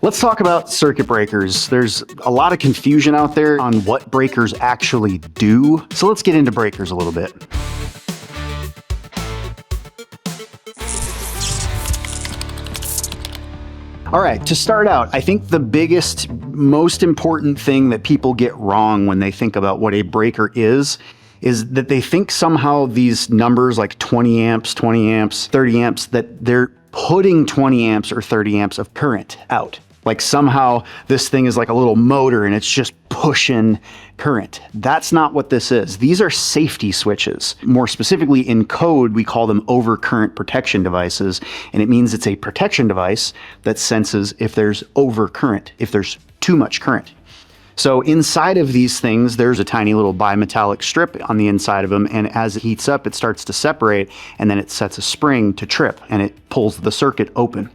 Let's talk about circuit breakers. There's a lot of confusion out there on what breakers actually do. So let's get into breakers a little bit. All right, to start out, I think the biggest, most important thing that people get wrong when they think about what a breaker is that they think somehow these numbers like 20 amps, 30 amps, that they're putting 20 amps or 30 amps of current out. Like somehow this thing is like a little motor and it's just pushing current. That's not what this is. These are safety switches. More specifically in code, we call them overcurrent protection devices. And it means it's a protection device that senses if there's overcurrent, if there's too much current. So inside of these things, there's a tiny little bimetallic strip on the inside of them. And as it heats up, it starts to separate and then it sets a spring to trip and it pulls the circuit open.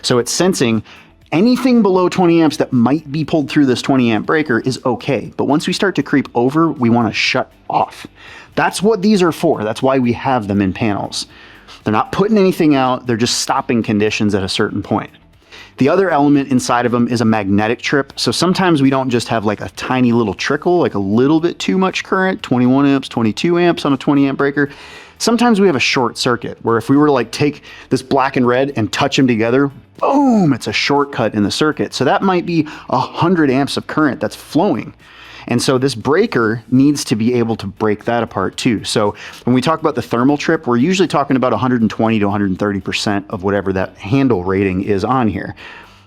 So it's sensing anything below 20 amps that might be pulled through this 20 amp breaker is okay. But once we start to creep over, we want to shut off. That's what these are for. That's why we have them in panels. They're not putting anything out. They're just stopping conditions at a certain point. The other element inside of them is a magnetic trip. So sometimes we don't just have like a tiny little trickle, like a little bit too much current, 21 amps, 22 amps on a 20 amp breaker. Sometimes we have a short circuit where if we were to like take this black and red and touch them together, boom, it's a shortcut in the circuit. So that might be 100 amps of current that's flowing. And so this breaker needs to be able to break that apart too. So when we talk about the thermal trip, we're usually talking about 120 to 130% of whatever that handle rating is on here.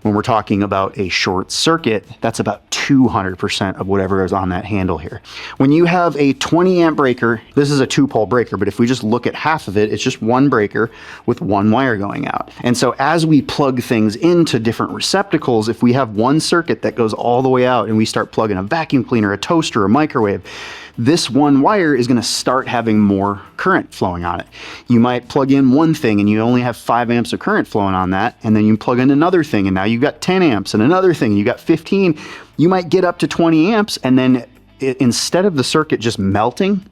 When we're talking about a short circuit, that's about 200% of whatever is on that handle here. When you have a 20 amp breaker, this is a 2-pole breaker, but if we just look at half of it, it's just one breaker with one wire going out. And so as we plug things into different receptacles, if we have one circuit that goes all the way out and we start plugging a vacuum cleaner, a toaster, a microwave, this one wire is going to start having more current flowing on it. You might plug in one thing and you only have 5 amps of current flowing on that, and then you plug in another thing and now you've got 10 amps and another thing and you got 15. You might get up to 20 amps and then instead of the circuit just melting,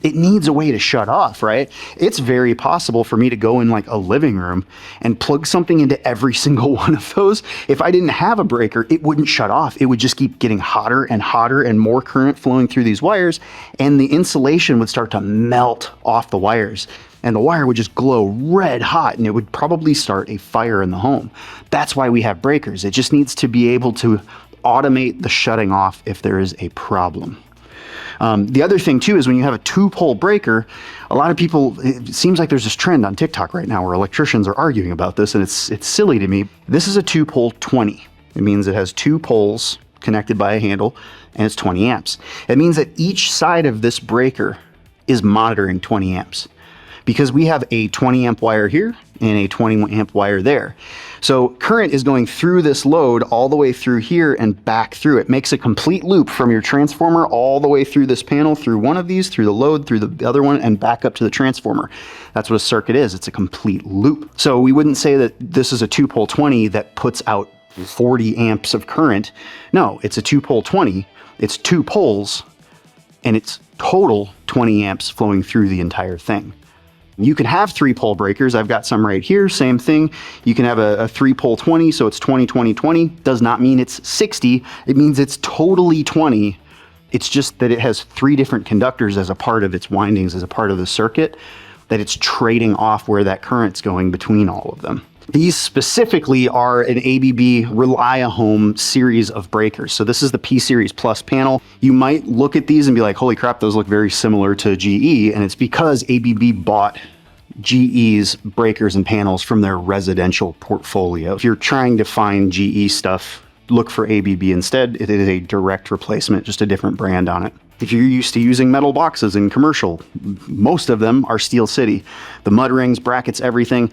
it needs a way to shut off, right? It's very possible for me to go in like a living room and plug something into every single one of those. If I didn't have a breaker, it wouldn't shut off. It would just keep getting hotter and hotter and more current flowing through these wires, and the insulation would start to melt off the wires. And the wire would just glow red hot and it would probably start a fire in the home. That's why we have breakers. It just needs to be able to automate the shutting off if there is a problem. The other thing too is when you have a 2-pole breaker, a lot of people, it seems like there's this trend on TikTok right now where electricians are arguing about this, and it's silly to me. This is a 2-pole 20. It means it has 2 poles connected by a handle and it's 20 amps. It means that each side of this breaker is monitoring 20 amps because we have a 20 amp wire here and a 20 amp wire there. So current is going through this load all the way through here and back through. It makes a complete loop from your transformer all the way through this panel, through one of these, through the load, through the other one, and back up to the transformer. That's what a circuit is. It's a complete loop. So we wouldn't say that this is a 2-pole 20 that puts out 40 amps of current. No, it's a 2-pole 20. It's 2 poles and it's total 20 amps flowing through the entire thing. You can have 3-pole breakers. I've got some right here, same thing. You can have a 3-pole 20, so it's 20, 20, 20. Does not mean it's 60. It means it's totally 20. It's just that it has 3 different conductors as a part of its windings, as a part of the circuit, that it's trading off where that current's going between all of them. These specifically are an ABB ReliaHome series of breakers. So this is the P Series Plus panel. You might look at these and be like, holy crap, those look very similar to GE. And it's because ABB bought GE's breakers and panels from their residential portfolio. If you're trying to find GE stuff, look for ABB instead. It is a direct replacement, just a different brand on it. If you're used to using metal boxes in commercial, most of them are Steel City. The mud rings, brackets, everything.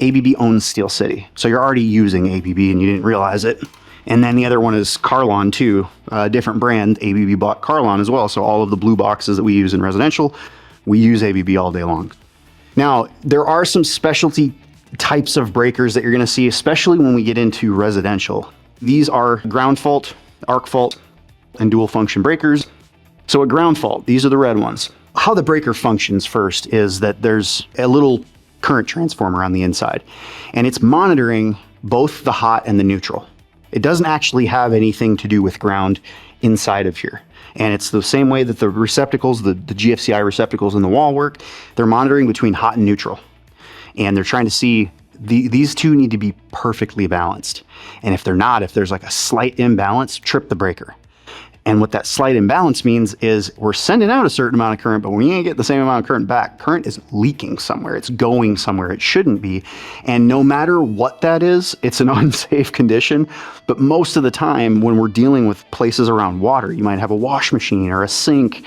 ABB owns Steel City. So you're already using ABB and you didn't realize it. And then the other one is Carlon too, a different brand. ABB bought Carlon as well. So all of the blue boxes that we use in residential, we use ABB all day long. Now, there are some specialty types of breakers that you're gonna see, especially when we get into residential. These are ground fault, arc fault, and dual function breakers. So a ground fault, these are the red ones. How the breaker functions first is that there's a little current transformer on the inside, and it's monitoring both the hot and the neutral. It doesn't actually have anything to do with ground inside of here. And it's the same way that the receptacles, the GFCI receptacles in the wall work. They're monitoring between hot and neutral. And they're trying to see these two need to be perfectly balanced. And if they're not, if there's like a slight imbalance, trip the breaker. And what that slight imbalance means is we're sending out a certain amount of current, but we ain't get the same amount of current back. Current is leaking somewhere. It's going somewhere it shouldn't be. And no matter what that is, it's an unsafe condition. But most of the time when we're dealing with places around water, you might have a wash machine or a sink,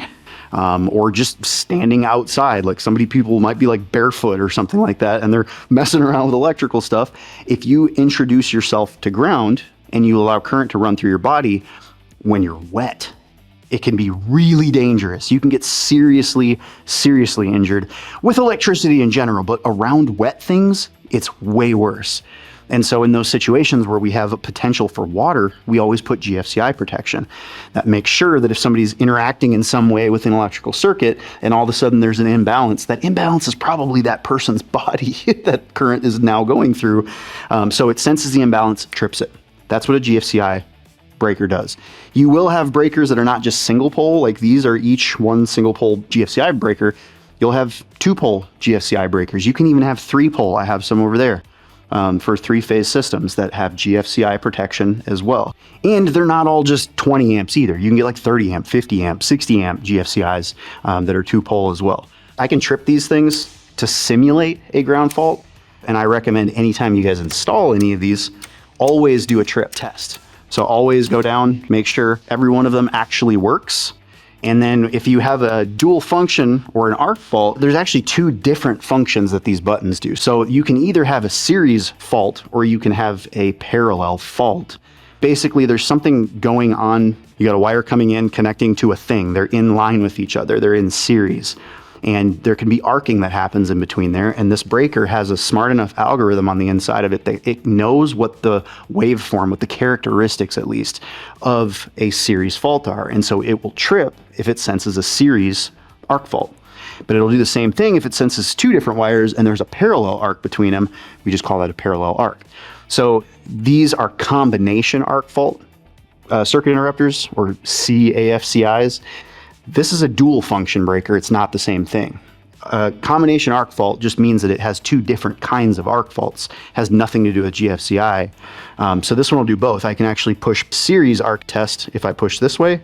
or just standing outside, like people might be like barefoot or something like that, and they're messing around with electrical stuff. If you introduce yourself to ground and you allow current to run through your body, when you're wet, it can be really dangerous. You can get seriously injured with electricity in general, but around wet things, it's way worse. And so in those situations where we have a potential for water, we always put GFCI protection. That makes sure that if somebody's interacting in some way with an electrical circuit and all of a sudden there's an imbalance, that imbalance is probably that person's body that current is now going through. So it senses the imbalance, trips it. That's what a GFCI breaker does. You will have breakers that are not just single pole, like these are each one single pole GFCI breaker. You'll have 2-pole GFCI breakers. You can even have 3-pole. I have some over there for 3-phase systems that have GFCI protection as well. And they're not all just 20 amps either. You can get like 30 amp, 50 amp, 60 amp GFCIs that are 2-pole as well. I can trip these things to simulate a ground fault. And I recommend anytime you guys install any of these, always do a trip test. So always go down, make sure every one of them actually works. And then if you have a dual function or an arc fault, there's actually 2 different functions that these buttons do. So you can either have a series fault or you can have a parallel fault. Basically, there's something going on. You got a wire coming in, connecting to a thing. They're in line with each other. They're in series. And there can be arcing that happens in between there. And this breaker has a smart enough algorithm on the inside of it that it knows what the waveform, what the characteristics at least, of a series fault are. And so it will trip if it senses a series arc fault. But it'll do the same thing if it senses 2 different wires and there's a parallel arc between them. We just call that a parallel arc. So these are combination arc fault circuit interrupters, or AFCIs. This is a dual function breaker. It's not the same thing. A combination arc fault just means that it has 2 different kinds of arc faults. It has nothing to do with GFCI. So this one will do both. I can actually push series arc test if I push this way,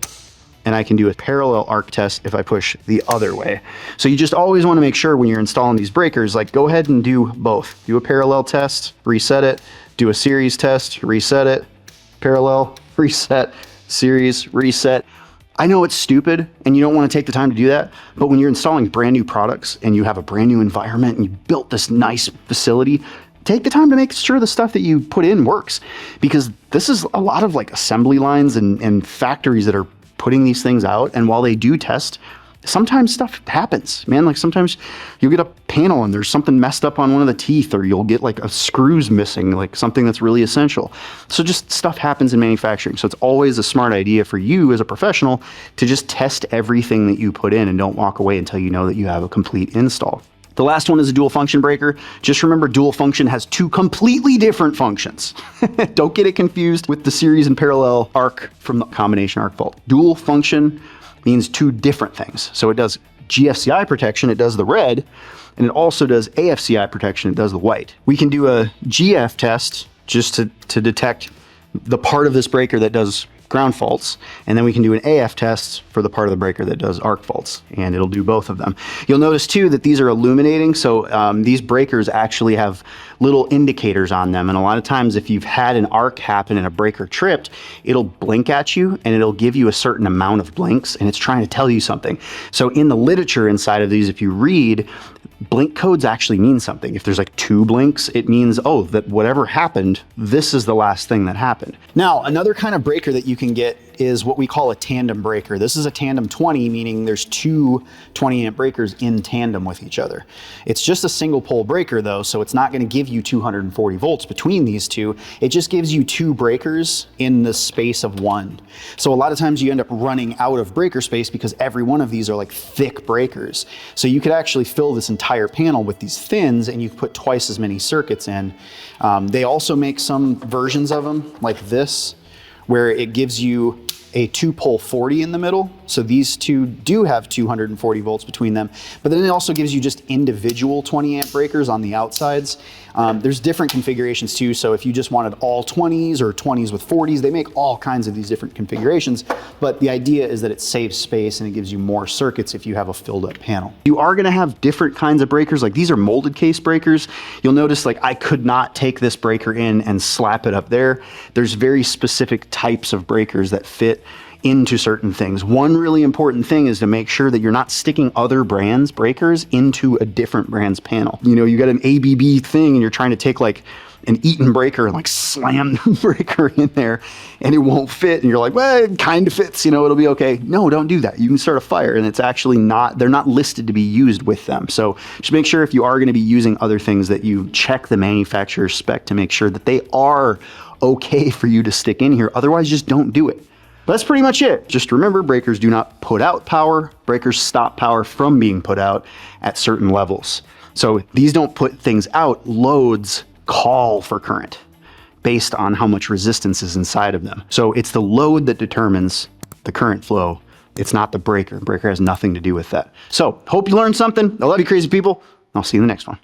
and I can do a parallel arc test if I push the other way. So you just always want to make sure when you're installing these breakers, like go ahead and do both. Do a parallel test, reset it, do a series test, reset it, parallel, reset, series, reset. I know it's stupid and you don't want to take the time to do that, but when you're installing brand new products and you have a brand new environment and you built this nice facility, take the time to make sure the stuff that you put in works, because this is a lot of like assembly lines and factories that are putting these things out. And while they do test, sometimes stuff happens, man. Like sometimes you'll get a panel and there's something messed up on one of the teeth, or you'll get like a screws missing, like something that's really essential. So just stuff happens in manufacturing. So it's always a smart idea for you as a professional to just test everything that you put in and don't walk away until you know that you have a complete install. The last one is a dual function breaker. Just remember, dual function has 2 completely different functions. Don't get it confused with the series and parallel arc from the combination arc fault. Dual function means 2 different things. So it does GFCI protection, it does the red, and it also does AFCI protection, it does the white. We can do a GF test just to detect the part of this breaker that does ground faults, and then we can do an AF test for the part of the breaker that does arc faults, and it'll do both of them. You'll notice too that these are illuminating, so these breakers actually have little indicators on them, and a lot of times if you've had an arc happen and a breaker tripped, it'll blink at you and it'll give you a certain amount of blinks, and it's trying to tell you something. So in the literature inside of these, if you read, blink codes actually mean something. If there's like 2 blinks, it means, oh, that whatever happened, this is the last thing that happened. Now, another kind of breaker that you can get is what we call a tandem breaker. This is a tandem 20, meaning there's two 20 amp breakers in tandem with each other. It's just a single pole breaker though, so it's not going to give you 240 volts between these two. It just gives you two breakers in the space of one. So a lot of times you end up running out of breaker space because every one of these are like thick breakers. So you could actually fill this entire panel with these thins and you could put twice as many circuits in. They also make some versions of them like this, where it gives you a 2-pole 40 in the middle. So these two do have 240 volts between them, but then it also gives you just individual 20 amp breakers on the outsides. There's different configurations too. So if you just wanted all 20s or 20s with 40s, they make all kinds of these different configurations. But the idea is that it saves space and it gives you more circuits if you have a filled up panel. You are gonna have different kinds of breakers. Like these are molded case breakers. You'll notice like I could not take this breaker in and slap it up there. There's very specific types of breakers that fit into certain things. One really important thing is to make sure that you're not sticking other brands' breakers into a different brand's panel. You know, you got an ABB thing and you're trying to take like an Eaton breaker and like slam the breaker in there and it won't fit. And you're like, well, it kind of fits, you know, it'll be okay. No, don't do that. You can start a fire and it's actually not, they're not listed to be used with them. So just make sure if you are going to be using other things that you check the manufacturer's spec to make sure that they are okay for you to stick in here. Otherwise, just don't do it. That's pretty much it. Just remember, breakers do not put out power. Breakers stop power from being put out at certain levels. So these don't put things out. Loads call for current based on how much resistance is inside of them. So it's the load that determines the current flow. It's not the breaker. The breaker has nothing to do with that. So hope you learned something. I love you crazy people. I'll see you in the next one.